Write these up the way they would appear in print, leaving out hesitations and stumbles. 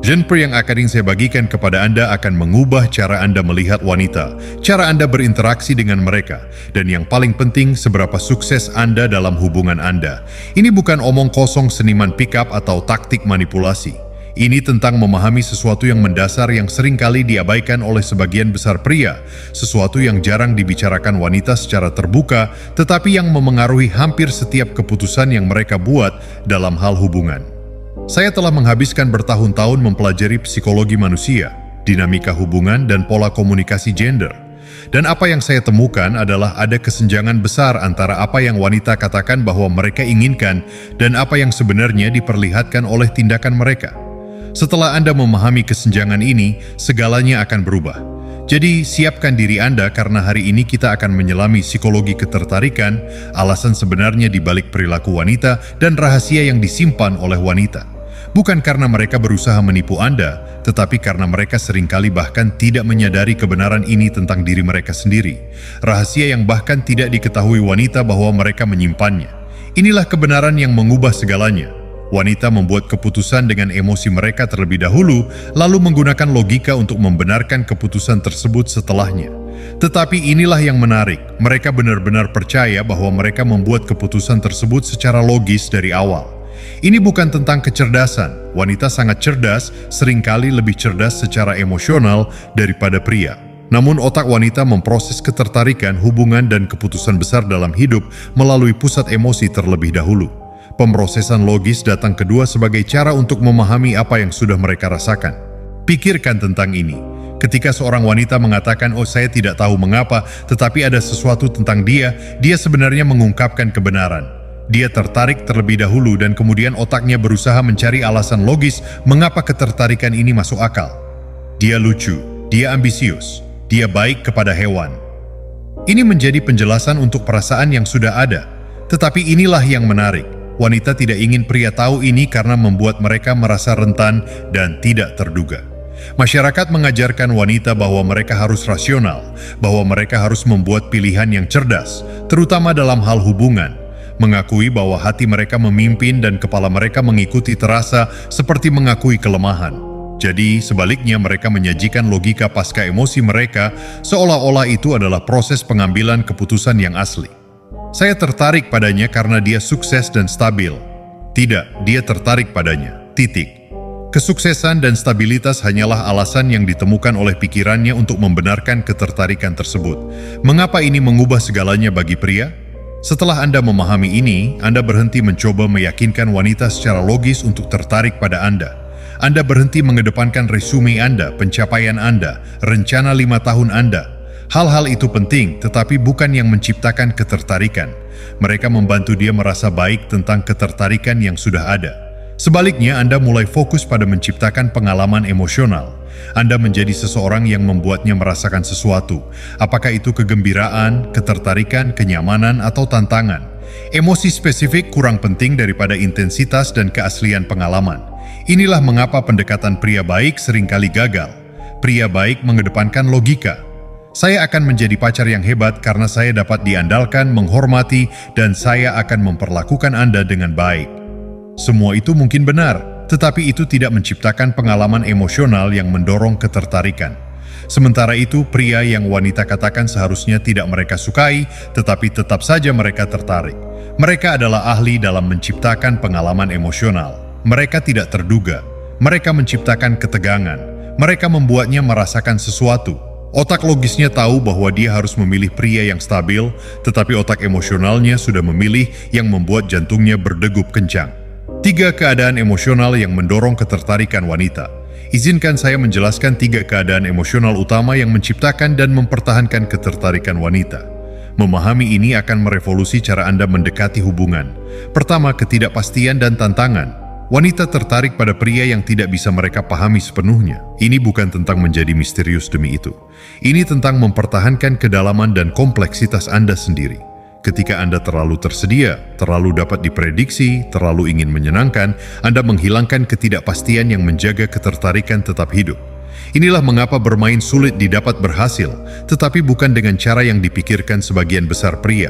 Genre yang akan saya bagikan kepada Anda akan mengubah cara Anda melihat wanita, cara Anda berinteraksi dengan mereka, dan yang paling penting, seberapa sukses Anda dalam hubungan Anda. Ini bukan omong kosong seniman pick-up atau taktik manipulasi. Ini tentang memahami sesuatu yang mendasar yang seringkali diabaikan oleh sebagian besar pria, sesuatu yang jarang dibicarakan wanita secara terbuka, tetapi yang memengaruhi hampir setiap keputusan yang mereka buat dalam hal hubungan. Saya telah menghabiskan bertahun-tahun mempelajari psikologi manusia, dinamika hubungan, dan pola komunikasi gender. Dan apa yang saya temukan adalah ada kesenjangan besar antara apa yang wanita katakan bahwa mereka inginkan dan apa yang sebenarnya diperlihatkan oleh tindakan mereka. Setelah Anda memahami kesenjangan ini, segalanya akan berubah. Jadi, siapkan diri Anda karena hari ini kita akan menyelami psikologi ketertarikan, alasan sebenarnya di balik perilaku wanita, dan rahasia yang disimpan oleh wanita. Bukan karena mereka berusaha menipu Anda, tetapi karena mereka seringkali bahkan tidak menyadari kebenaran ini tentang diri mereka sendiri. Rahasia yang bahkan tidak diketahui wanita bahwa mereka menyimpannya. Inilah kebenaran yang mengubah segalanya. Wanita membuat keputusan dengan emosi mereka terlebih dahulu, lalu menggunakan logika untuk membenarkan keputusan tersebut setelahnya. Tetapi inilah yang menarik, mereka benar-benar percaya bahwa mereka membuat keputusan tersebut secara logis dari awal. Ini bukan tentang kecerdasan. Wanita sangat cerdas, seringkali lebih cerdas secara emosional daripada pria. Namun otak wanita memproses ketertarikan, hubungan, dan keputusan besar dalam hidup melalui pusat emosi terlebih dahulu. Pemrosesan logis datang kedua sebagai cara untuk memahami apa yang sudah mereka rasakan. Pikirkan tentang ini. Ketika seorang wanita mengatakan, "Oh, saya tidak tahu mengapa, tetapi ada sesuatu tentang dia," dia sebenarnya mengungkapkan kebenaran. Dia tertarik terlebih dahulu dan kemudian otaknya berusaha mencari alasan logis mengapa ketertarikan ini masuk akal. Dia lucu, dia ambisius, dia baik kepada hewan. Ini menjadi penjelasan untuk perasaan yang sudah ada. Tetapi inilah yang menarik. Wanita tidak ingin pria tahu ini karena membuat mereka merasa rentan dan tidak terduga. Masyarakat mengajarkan wanita bahwa mereka harus rasional, bahwa mereka harus membuat pilihan yang cerdas, terutama dalam hal hubungan. Mengakui bahwa hati mereka memimpin dan kepala mereka mengikuti terasa seperti mengakui kelemahan. Jadi, sebaliknya mereka menyajikan logika pasca emosi mereka seolah-olah itu adalah proses pengambilan keputusan yang asli. Saya tertarik padanya karena dia sukses dan stabil. Tidak, dia tertarik padanya. Titik. Kesuksesan dan stabilitas hanyalah alasan yang ditemukan oleh pikirannya untuk membenarkan ketertarikan tersebut. Mengapa ini mengubah segalanya bagi pria? Setelah Anda memahami ini, Anda berhenti mencoba meyakinkan wanita secara logis untuk tertarik pada Anda. Anda berhenti mengedepankan resume Anda, pencapaian Anda, rencana 5 tahun Anda. Hal-hal itu penting, tetapi bukan yang menciptakan ketertarikan. Mereka membantu dia merasa baik tentang ketertarikan yang sudah ada. Sebaliknya, Anda mulai fokus pada menciptakan pengalaman emosional. Anda menjadi seseorang yang membuatnya merasakan sesuatu. Apakah itu kegembiraan, ketertarikan, kenyamanan, atau tantangan? Emosi spesifik kurang penting daripada intensitas dan keaslian pengalaman. Inilah mengapa pendekatan pria baik seringkali gagal. Pria baik mengedepankan logika. Saya akan menjadi pacar yang hebat karena saya dapat diandalkan, menghormati, dan saya akan memperlakukan Anda dengan baik. Semua itu mungkin benar, tetapi itu tidak menciptakan pengalaman emosional yang mendorong ketertarikan. Sementara itu, pria yang wanita katakan seharusnya tidak mereka sukai, tetapi tetap saja mereka tertarik. Mereka adalah ahli dalam menciptakan pengalaman emosional. Mereka tidak terduga. Mereka menciptakan ketegangan. Mereka membuatnya merasakan sesuatu. Otak logisnya tahu bahwa dia harus memilih pria yang stabil, tetapi otak emosionalnya sudah memilih yang membuat jantungnya berdegup kencang. 3 keadaan emosional yang mendorong ketertarikan wanita. Izinkan saya menjelaskan 3 keadaan emosional utama yang menciptakan dan mempertahankan ketertarikan wanita. Memahami ini akan merevolusi cara Anda mendekati hubungan. Pertama, ketidakpastian dan tantangan. Wanita tertarik pada pria yang tidak bisa mereka pahami sepenuhnya. Ini bukan tentang menjadi misterius demi itu. Ini tentang mempertahankan kedalaman dan kompleksitas Anda sendiri. Ketika Anda terlalu tersedia, terlalu dapat diprediksi, terlalu ingin menyenangkan, Anda menghilangkan ketidakpastian yang menjaga ketertarikan tetap hidup. Inilah mengapa bermain sulit didapat berhasil, tetapi bukan dengan cara yang dipikirkan sebagian besar pria.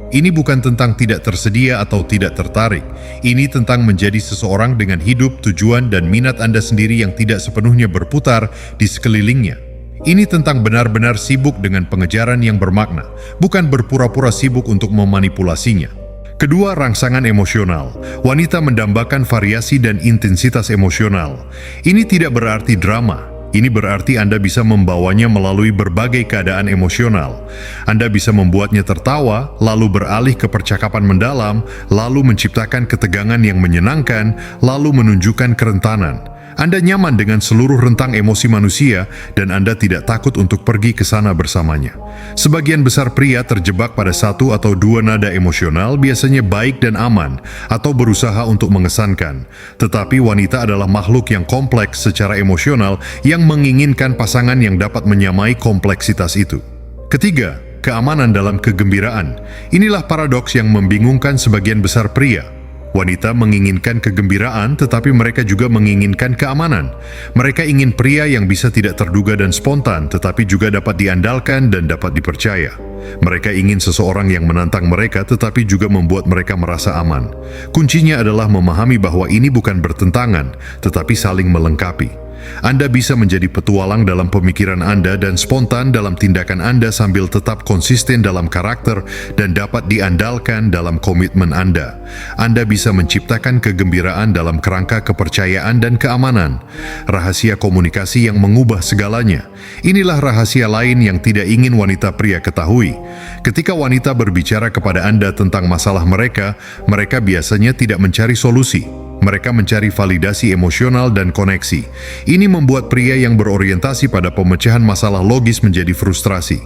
Ini bukan tentang tidak tersedia atau tidak tertarik. Ini tentang menjadi seseorang dengan hidup, tujuan, dan minat Anda sendiri yang tidak sepenuhnya berputar di sekelilingnya. Ini tentang benar-benar sibuk dengan pengejaran yang bermakna, bukan berpura-pura sibuk untuk memanipulasinya. Kedua, rangsangan emosional. Wanita mendambakan variasi dan intensitas emosional. Ini tidak berarti drama. Ini berarti Anda bisa membawanya melalui berbagai keadaan emosional. Anda bisa membuatnya tertawa, lalu beralih ke percakapan mendalam, lalu menciptakan ketegangan yang menyenangkan, lalu menunjukkan kerentanan. Anda nyaman dengan seluruh rentang emosi manusia dan Anda tidak takut untuk pergi ke sana bersamanya. Sebagian besar pria terjebak pada satu atau dua nada emosional, biasanya baik dan aman, atau berusaha untuk mengesankan. Tetapi wanita adalah makhluk yang kompleks secara emosional yang menginginkan pasangan yang dapat menyamai kompleksitas itu. Ketiga, keamanan dalam kegembiraan. Inilah paradoks yang membingungkan sebagian besar pria. Wanita menginginkan kegembiraan, tetapi mereka juga menginginkan keamanan. Mereka ingin pria yang bisa tidak terduga dan spontan, tetapi juga dapat diandalkan dan dapat dipercaya. Mereka ingin seseorang yang menantang mereka, tetapi juga membuat mereka merasa aman. Kuncinya adalah memahami bahwa ini bukan bertentangan, tetapi saling melengkapi. Anda bisa menjadi petualang dalam pemikiran Anda dan spontan dalam tindakan Anda sambil tetap konsisten dalam karakter dan dapat diandalkan dalam komitmen Anda. Anda bisa menciptakan kegembiraan dalam kerangka kepercayaan dan keamanan. Rahasia komunikasi yang mengubah segalanya. Inilah rahasia lain yang tidak ingin wanita pria ketahui. Ketika wanita berbicara kepada Anda tentang masalah mereka, mereka biasanya tidak mencari solusi. Mereka mencari validasi emosional dan koneksi. Ini membuat pria yang berorientasi pada pemecahan masalah logis menjadi frustrasi.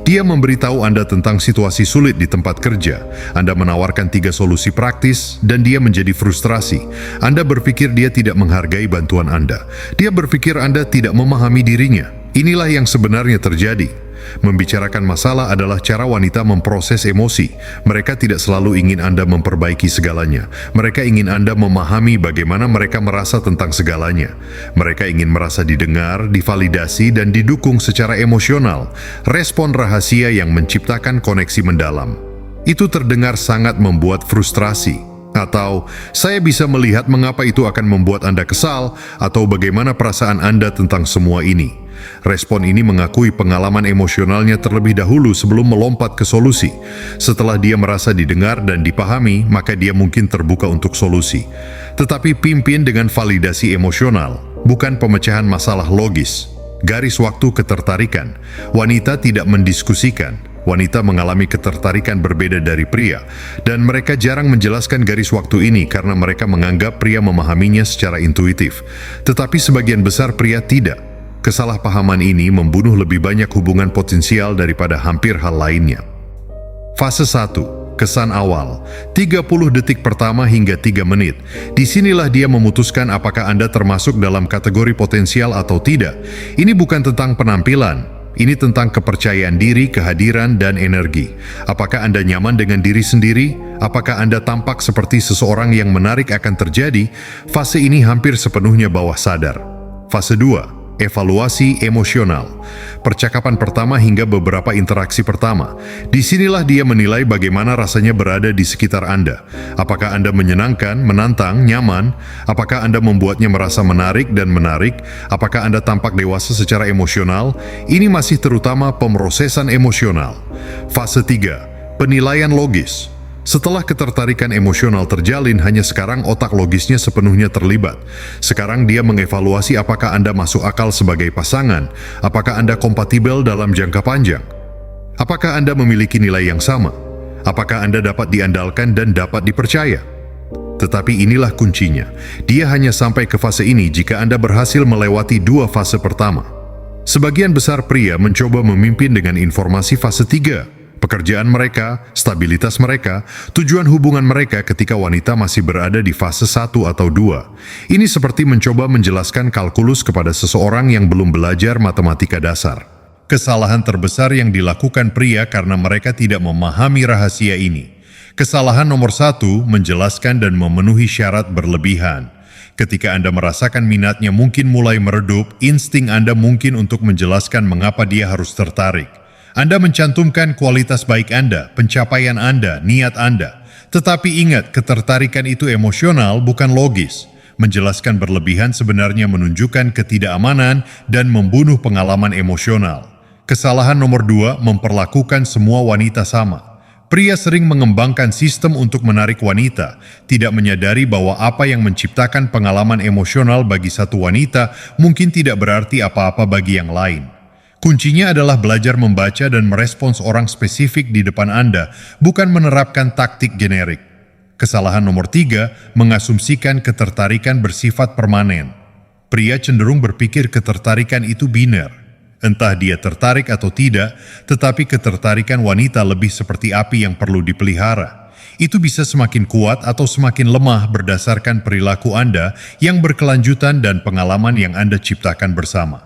Dia memberitahu Anda tentang situasi sulit di tempat kerja. Anda menawarkan 3 solusi praktis dan dia menjadi frustrasi. Anda berpikir dia tidak menghargai bantuan Anda. Dia berpikir Anda tidak memahami dirinya. Inilah yang sebenarnya terjadi. Membicarakan masalah adalah cara wanita memproses emosi. Mereka tidak selalu ingin Anda memperbaiki segalanya. Mereka ingin Anda memahami bagaimana mereka merasa tentang segalanya. Mereka ingin merasa didengar, divalidasi, dan didukung secara emosional. Respon rahasia yang menciptakan koneksi mendalam. Itu terdengar sangat membuat frustrasi. Atau, saya bisa melihat mengapa itu akan membuat Anda kesal, atau bagaimana perasaan Anda tentang semua ini. Respon ini mengakui pengalaman emosionalnya terlebih dahulu sebelum melompat ke solusi. Setelah dia merasa didengar dan dipahami, maka dia mungkin terbuka untuk solusi. Tetapi pimpin dengan validasi emosional, bukan pemecahan masalah logis. Garis waktu ketertarikan. Wanita tidak mendiskusikan. Wanita mengalami ketertarikan berbeda dari pria, dan mereka jarang menjelaskan garis waktu ini karena mereka menganggap pria memahaminya secara intuitif. Tetapi sebagian besar pria tidak. Kesalahpahaman ini membunuh lebih banyak hubungan potensial daripada hampir hal lainnya. Fase 1. Kesan awal. 30 detik pertama hingga 3 menit. Disinilah dia memutuskan apakah Anda termasuk dalam kategori potensial atau tidak. Ini bukan tentang penampilan. Ini tentang kepercayaan diri, kehadiran, dan energi. Apakah Anda nyaman dengan diri sendiri? Apakah Anda tampak seperti seseorang yang menarik akan terjadi? Fase ini hampir sepenuhnya bawah sadar. Fase 2. Evaluasi emosional. Percakapan pertama hingga beberapa interaksi pertama. Disinilah dia menilai bagaimana rasanya berada di sekitar Anda. Apakah Anda menyenangkan, menantang, nyaman? Apakah Anda membuatnya merasa menarik dan menarik? Apakah Anda tampak dewasa secara emosional? Ini masih terutama pemrosesan emosional. Fase 3. Penilaian logis. Setelah ketertarikan emosional terjalin, hanya sekarang otak logisnya sepenuhnya terlibat. Sekarang dia mengevaluasi apakah Anda masuk akal sebagai pasangan, apakah Anda kompatibel dalam jangka panjang, apakah Anda memiliki nilai yang sama, apakah Anda dapat diandalkan dan dapat dipercaya. Tetapi inilah kuncinya, dia hanya sampai ke fase ini jika Anda berhasil melewati 2 fase pertama. Sebagian besar pria mencoba memimpin dengan informasi fase 3. Pekerjaan mereka, stabilitas mereka, tujuan hubungan mereka ketika wanita masih berada di fase 1 atau 2. Ini seperti mencoba menjelaskan kalkulus kepada seseorang yang belum belajar matematika dasar. Kesalahan terbesar yang dilakukan pria karena mereka tidak memahami rahasia ini. Kesalahan nomor 1, menjelaskan dan memenuhi syarat berlebihan. Ketika Anda merasakan minatnya mungkin mulai meredup, insting Anda mungkin untuk menjelaskan mengapa dia harus tertarik. Anda mencantumkan kualitas baik Anda, pencapaian Anda, niat Anda. Tetapi ingat, ketertarikan itu emosional, bukan logis. Menjelaskan berlebihan sebenarnya menunjukkan ketidakamanan dan membunuh pengalaman emosional. Kesalahan nomor 2, memperlakukan semua wanita sama. Pria sering mengembangkan sistem untuk menarik wanita, tidak menyadari bahwa apa yang menciptakan pengalaman emosional bagi satu wanita mungkin tidak berarti apa-apa bagi yang lain. Kuncinya adalah belajar membaca dan merespons orang spesifik di depan Anda, bukan menerapkan taktik generik. Kesalahan nomor 3, mengasumsikan ketertarikan bersifat permanen. Pria cenderung berpikir ketertarikan itu biner. Entah dia tertarik atau tidak, tetapi ketertarikan wanita lebih seperti api yang perlu dipelihara. Itu bisa semakin kuat atau semakin lemah berdasarkan perilaku Anda yang berkelanjutan dan pengalaman yang Anda ciptakan bersama.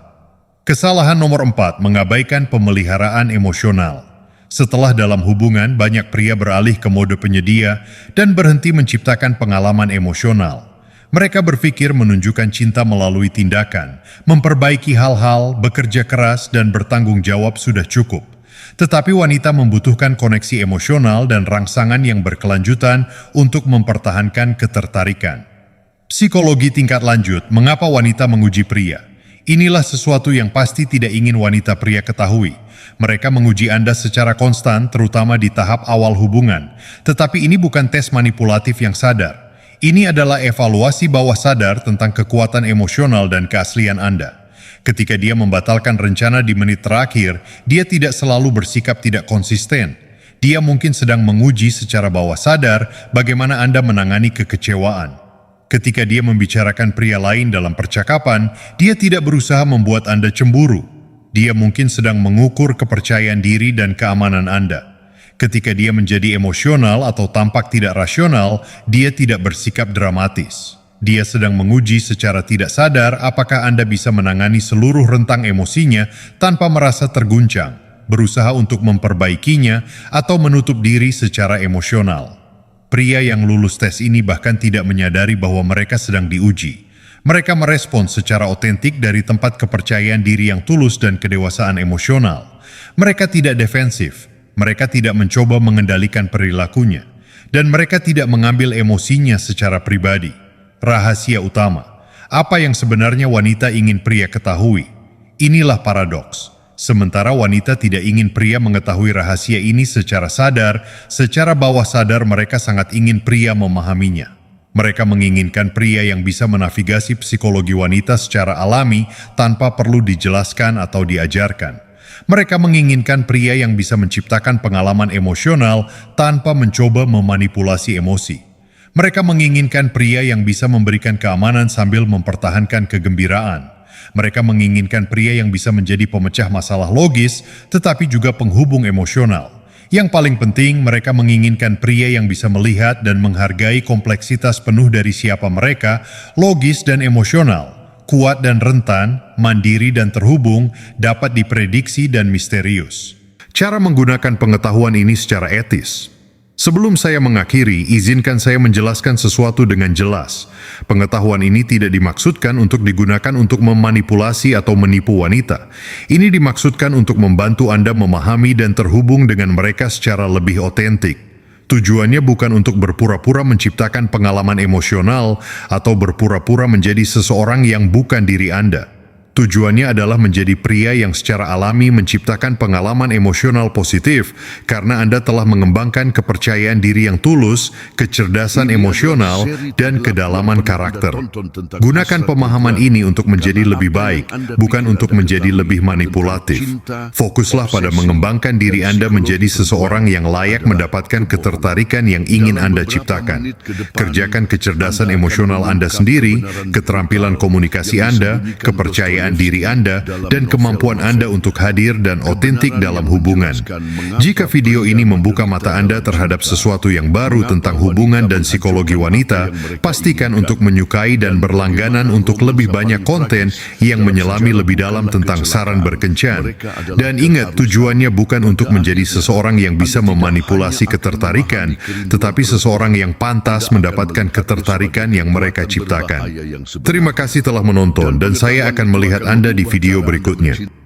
Kesalahan nomor 4, mengabaikan pemeliharaan emosional. Setelah dalam hubungan, banyak pria beralih ke mode penyedia dan berhenti menciptakan pengalaman emosional. Mereka berpikir menunjukkan cinta melalui tindakan, memperbaiki hal-hal, bekerja keras, dan bertanggung jawab sudah cukup. Tetapi wanita membutuhkan koneksi emosional dan rangsangan yang berkelanjutan untuk mempertahankan ketertarikan. Psikologi tingkat lanjut, mengapa wanita menguji pria? Inilah sesuatu yang pasti tidak ingin wanita pria ketahui. Mereka menguji Anda secara konstan, terutama di tahap awal hubungan. Tetapi ini bukan tes manipulatif yang sadar. Ini adalah evaluasi bawah sadar tentang kekuatan emosional dan keaslian Anda. Ketika dia membatalkan rencana di menit terakhir, dia tidak selalu bersikap tidak konsisten. Dia mungkin sedang menguji secara bawah sadar bagaimana Anda menangani kekecewaan. Ketika dia membicarakan pria lain dalam percakapan, dia tidak berusaha membuat Anda cemburu. Dia mungkin sedang mengukur kepercayaan diri dan keamanan Anda. Ketika dia menjadi emosional atau tampak tidak rasional, dia tidak bersikap dramatis. Dia sedang menguji secara tidak sadar apakah Anda bisa menangani seluruh rentang emosinya tanpa merasa terguncang, berusaha untuk memperbaikinya, atau menutup diri secara emosional. Pria yang lulus tes ini bahkan tidak menyadari bahwa mereka sedang diuji. Mereka merespons secara otentik dari tempat kepercayaan diri yang tulus dan kedewasaan emosional. Mereka tidak defensif, mereka tidak mencoba mengendalikan perilakunya, dan mereka tidak mengambil emosinya secara pribadi. Rahasia utama, apa yang sebenarnya wanita ingin pria ketahui. Inilah paradoks. Sementara wanita tidak ingin pria mengetahui rahasia ini secara sadar, secara bawah sadar mereka sangat ingin pria memahaminya. Mereka menginginkan pria yang bisa menavigasi psikologi wanita secara alami tanpa perlu dijelaskan atau diajarkan. Mereka menginginkan pria yang bisa menciptakan pengalaman emosional tanpa mencoba memanipulasi emosi. Mereka menginginkan pria yang bisa memberikan keamanan sambil mempertahankan kegembiraan. Mereka menginginkan pria yang bisa menjadi pemecah masalah logis, tetapi juga penghubung emosional. Yang paling penting, mereka menginginkan pria yang bisa melihat dan menghargai kompleksitas penuh dari siapa mereka, logis dan emosional, kuat dan rentan, mandiri dan terhubung, dapat diprediksi dan misterius. Cara menggunakan pengetahuan ini secara etis. Sebelum saya mengakhiri, izinkan saya menjelaskan sesuatu dengan jelas. Pengetahuan ini tidak dimaksudkan untuk digunakan untuk memanipulasi atau menipu wanita. Ini dimaksudkan untuk membantu Anda memahami dan terhubung dengan mereka secara lebih otentik. Tujuannya bukan untuk berpura-pura menciptakan pengalaman emosional atau berpura-pura menjadi seseorang yang bukan diri Anda. Tujuannya adalah menjadi pria yang secara alami menciptakan pengalaman emosional positif karena Anda telah mengembangkan kepercayaan diri yang tulus, kecerdasan emosional, dan kedalaman karakter. Gunakan pemahaman ini untuk menjadi lebih baik, bukan untuk menjadi lebih manipulatif. Fokuslah pada mengembangkan diri Anda menjadi seseorang yang layak mendapatkan ketertarikan yang ingin Anda ciptakan. Kerjakan kecerdasan emosional Anda sendiri, keterampilan komunikasi Anda, kepercayaan diri Anda, dan kemampuan Anda untuk hadir dan otentik dalam hubungan. Jika video ini membuka mata Anda terhadap sesuatu yang baru tentang hubungan dan psikologi wanita, pastikan untuk menyukai dan berlangganan untuk lebih banyak konten yang menyelami lebih dalam tentang saran berkencan. Dan ingat, tujuannya bukan untuk menjadi seseorang yang bisa memanipulasi ketertarikan, tetapi seseorang yang pantas mendapatkan ketertarikan yang mereka ciptakan. Terima kasih telah menonton, dan saya akan melihat Anda di video berikutnya.